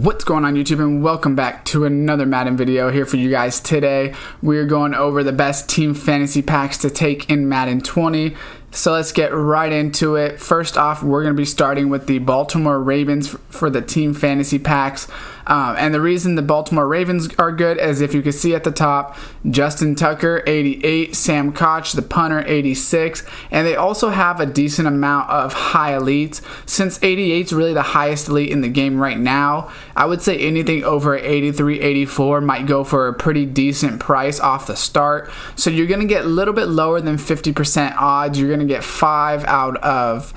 What's going on YouTube, and welcome back to another Madden video here for you guys. Today we're going over the best team fantasy packs to take in Madden 20. So let's get right into it. First off, we're going to be starting with the Baltimore Ravens for the team fantasy packs. And the reason the Baltimore Ravens are good is, if you can see at the top, Justin Tucker 88, Sam Koch the punter 86, and they also have a decent amount of high elites. Since 88 is really the highest elite in the game right now, I would say anything over 83, 84 might go for a pretty decent price off the start. So you're going to get a little bit lower than 50% odds. You're going to get 5 out of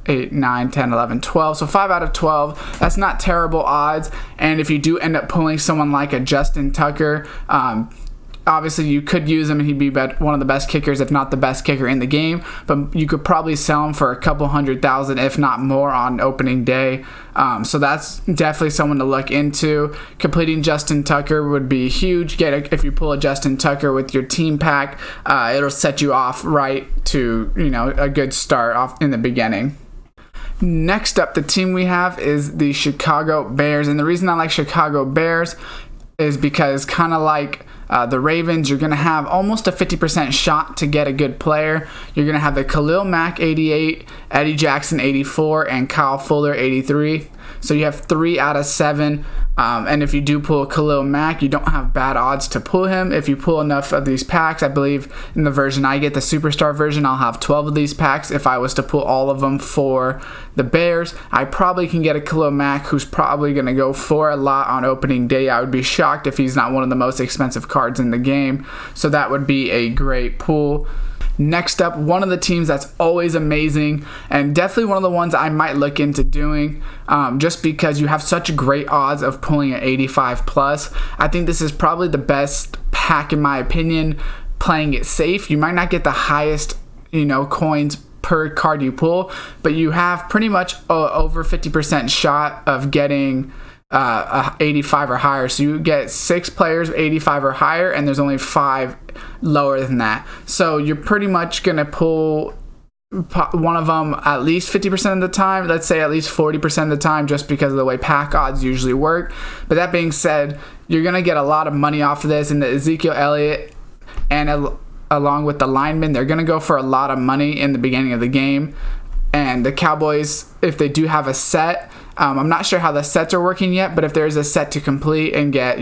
8, 9, 10, 11, 12. So 5 out of 12. That's not terrible odds. And if you do end up pulling someone like a Justin Tucker, obviously you could use him and he'd be one of the best kickers, if not the best kicker in the game. But you could probably sell him for a couple $100,000, if not more, on opening day. So that's definitely someone to look into. Completing Justin Tucker would be huge. If you pull a Justin Tucker with your team pack, it'll set you off right to a good start off in the beginning. Next up, the team we have is the Chicago Bears, and the reason I like Chicago Bears is because, kind of like the Ravens, you're going to have almost a 50% shot to get a good player. You're going to have the Khalil Mack 88, Eddie Jackson 84, and Kyle Fuller 83. So you have 3 out of 7. And if you do pull Khalil Mack, you don't have bad odds to pull him. If you pull enough of these packs, I believe in the version I get, the Superstar version, I'll have 12 of these packs. If I was to pull all of them for the Bears, I probably can get a Khalil Mack who's probably going to go for a lot on opening day. I would be shocked if he's not one of the most expensive cards in the game. So that would be a great pull. Next up, one of the teams that's always amazing, and definitely one of the ones I might look into doing, just because you have such great odds of pulling an 85 plus. I think this is probably the best pack in my opinion, playing it safe. You might not get the highest coins per card you pull, but you have pretty much over 50% shot of getting 85 or higher. So you get 6 players 85 or higher, and there's only 5 lower than that. So you're pretty much gonna pull one of them at least 50% of the time. Let's say at least 40% of the time, just because of the way pack odds usually work. But that being said, you're gonna get a lot of money off of this. And the Ezekiel Elliott and along with the linemen, they're gonna go for a lot of money in the beginning of the game. And the Cowboys, if they do have a set, I'm not sure how the sets are working yet, but if there's a set to complete and get,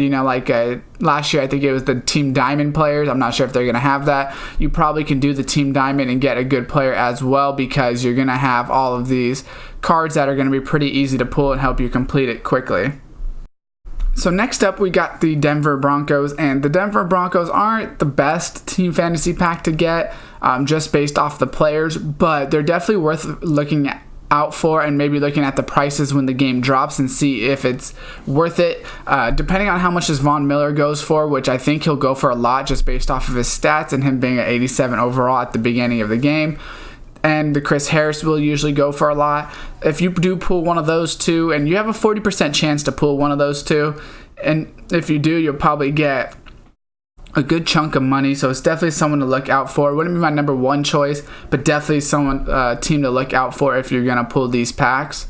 last year I think it was the Team Diamond players. I'm not sure if they're going to have that. You probably can do the Team Diamond and get a good player as well, because you're going to have all of these cards that are going to be pretty easy to pull and help you complete it quickly. So next up, we got the Denver Broncos, and the Denver Broncos aren't the best team fantasy pack to get, just based off the players, but they're definitely worth looking out for, and maybe looking at the prices when the game drops and see if it's worth it, depending on how much this Von Miller goes for, which I think he'll go for a lot just based off of his stats and him being at 87 overall at the beginning of the game. And the Chris Harris will usually go for a lot. If you do pull one of those two, and you have a 40% chance to pull one of those two, and if you do, you'll probably get a good chunk of money. So it's definitely someone to look out for. It wouldn't be my number one choice, but definitely team to look out for if you're gonna pull these packs.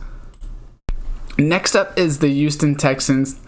Next up is the Houston Texans,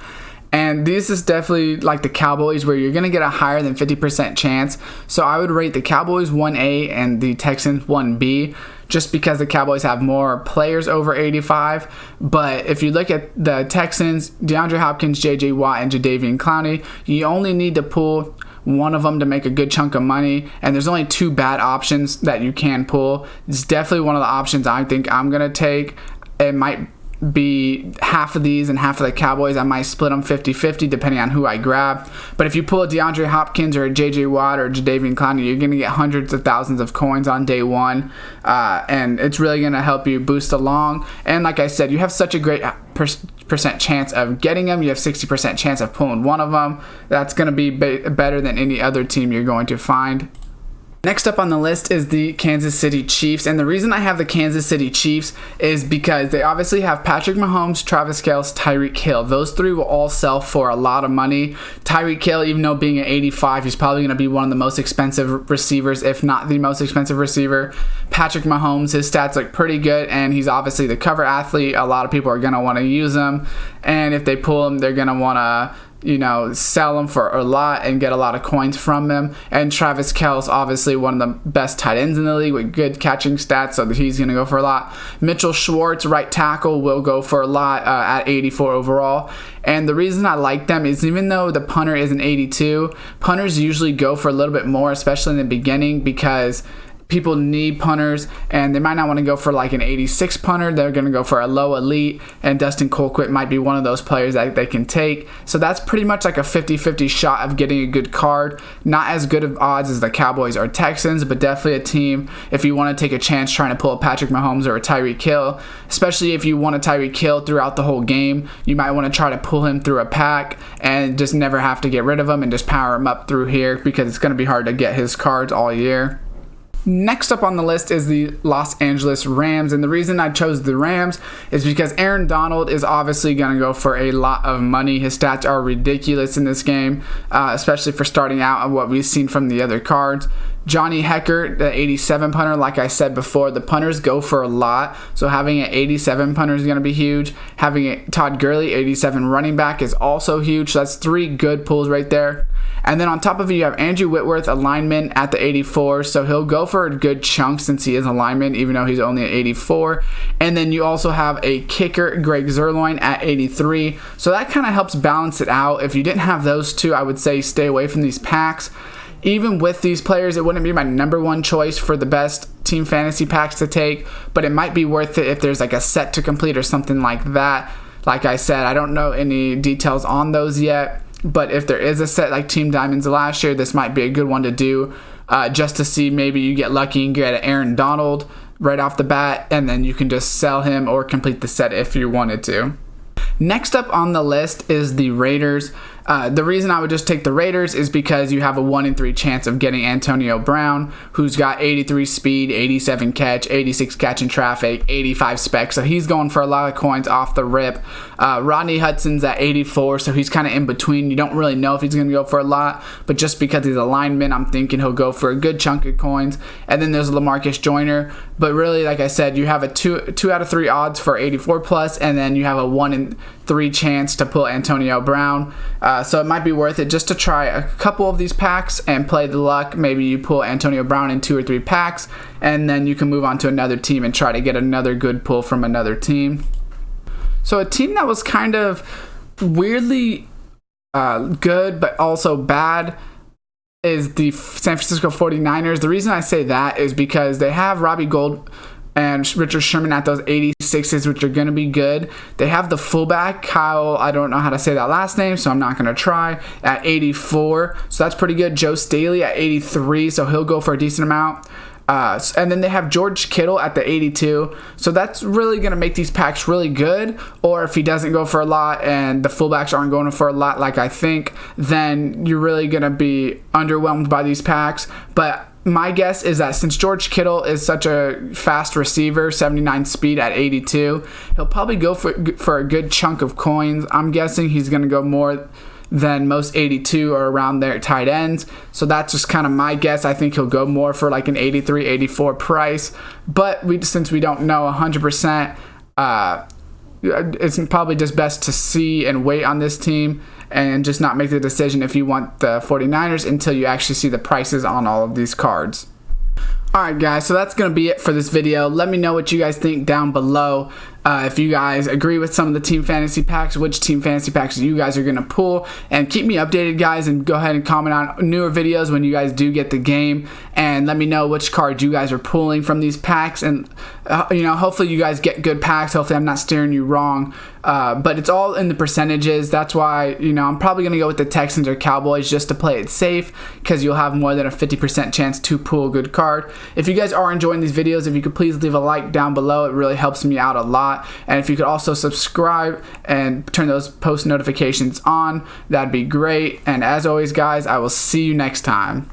and this is definitely like the Cowboys, where you're gonna get a higher than 50% chance. So I would rate the Cowboys 1A and the Texans 1B, just because the Cowboys have more players over 85. But if you look at the Texans, DeAndre Hopkins, J.J. Watt, and Jadeveon Clowney, you only need to pull one of them to make a good chunk of money, and there's only 2 bad options that you can pull. It's definitely one of the options I think I'm going to take. It might be half of these and half of the Cowboys. I might split them 50-50 depending on who I grab. But if you pull a DeAndre Hopkins or a J.J. Watt or Jadeveon Clowney, you're going to get hundreds of thousands of coins on day one, and it's really going to help you boost along. And like I said, you have such a great percent chance of getting them. You have 60% chance of pulling one of them. That's going to be better than any other team you're going to find. Next up on the list is the Kansas City Chiefs, and the reason I have the Kansas City Chiefs is because they obviously have Patrick Mahomes, Travis Kelce, Tyreek Hill. Those three will all sell for a lot of money. Tyreek Hill, even though being at 85, he's probably going to be one of the most expensive receivers, if not the most expensive receiver. Patrick Mahomes, his stats look pretty good, and he's obviously the cover athlete. A lot of people are going to want to use him, and if they pull him, they're going to want to sell him for a lot and get a lot of coins from him. And Travis Kelce, obviously one of the best tight ends in the league with good catching stats, so he's going to go for a lot. Mitchell Schwartz, right tackle, will go for a lot at 84 overall. And the reason I like them is even though the punter is an 82, punters usually go for a little bit more, especially in the beginning, because people need punters, and they might not want to go for like an 86 punter. They're going to go for a low elite, and Dustin Colquitt might be one of those players that they can take. So that's pretty much like a 50-50 shot of getting a good card. Not as good of odds as the Cowboys or Texans, but definitely a team if you want to take a chance trying to pull a Patrick Mahomes or a Tyreek Hill. Especially if you want a Tyreek Hill throughout the whole game, you might want to try to pull him through a pack and just never have to get rid of him and just power him up through here, because it's going to be hard to get his cards all year. Next up on the list is the Los Angeles Rams, and the reason I chose the Rams is because Aaron Donald is obviously going to go for a lot of money. His stats are ridiculous in this game, especially for starting out and what we've seen from the other cards. Johnny Hecker, the 87 punter, like I said before, the punters go for a lot, so having an 87 punter is going to be huge. Having a Todd Gurley, 87 running back, is also huge, so that's three good pulls right there. And then on top of it, you have Andrew Whitworth, a lineman, at the 84, so he'll go for a good chunk since he is a lineman, even though he's only at 84. And then you also have a kicker, Greg Zuerlein, at 83, so that kind of helps balance it out. If you didn't have those two, I would say stay away from these packs. Even with these players, it wouldn't be my number one choice for the best team fantasy packs to take, but it might be worth it if there's like a set to complete or something like that. Like I said, I don't know any details on those yet, but if there is a set like Team Diamonds last year, this might be a good one to do, just to see maybe you get lucky and get an Aaron Donald right off the bat, and then you can just sell him or complete the set if you wanted to. Next up on the list is the Raiders. The reason I would just take the Raiders is because you have a 1 in 3 chance of getting Antonio Brown, who's got 83 speed, 87 catch, 86 catch in traffic, 85 spec, so he's going for a lot of coins off the rip. Rodney Hudson's at 84, so he's kind of in between. You don't really know if he's going to go for a lot, but just because he's a lineman, I'm thinking he'll go for a good chunk of coins. And then there's LaMarcus Joyner, but really, like I said, you have a 2 out of 3 odds for 84 plus, and then you have a 1 in 3 chance to pull Antonio Brown. So it might be worth it just to try a couple of these packs and play the luck. Maybe you pull Antonio Brown in 2 or 3 packs, and then you can move on to another team and try to get another good pull from another team. So a team that was kind of weirdly good but also bad is the San Francisco 49ers. The reason I say that is because they have Robbie Gould and Richard Sherman at those 86s, which are going to be good. They have the fullback, Kyle, I don't know how to say that last name, so I'm not going to try, at 84. So that's pretty good. Joe Staley at 83, so he'll go for a decent amount. And then they have George Kittle at the 82. So that's really going to make these packs really good. Or if he doesn't go for a lot and the fullbacks aren't going for a lot like I think, then you're really going to be underwhelmed by these packs. But my guess is that since George Kittle is such a fast receiver, 79 speed at 82, he'll probably go for a good chunk of coins. I'm guessing he's going to go more than most 82 or around their tight ends. So that's just kind of my guess. I think he'll go more for like an 83, 84 price. But since we don't know 100%, it's probably just best to see and wait on this team and just not make the decision if you want the 49ers until you actually see the prices on all of these cards. Alright guys, so that's going to be it for this video. Let me know what you guys think down below. If you guys agree with some of the team fantasy packs, which team fantasy packs you guys are going to pull, and keep me updated guys, and go ahead and comment on newer videos when you guys do get the game, and let me know which cards you guys are pulling from these packs, and hopefully you guys get good packs. Hopefully I'm not steering you wrong, but it's all in the percentages. That's why I'm probably going to go with the Texans or Cowboys just to play it safe, because you'll have more than a 50% chance to pull a good card. If you guys are enjoying these videos, if you could please leave a like down below, it really helps me out a lot. And if you could also subscribe and turn those post notifications on, that'd be great. And as always guys, I will see you next time.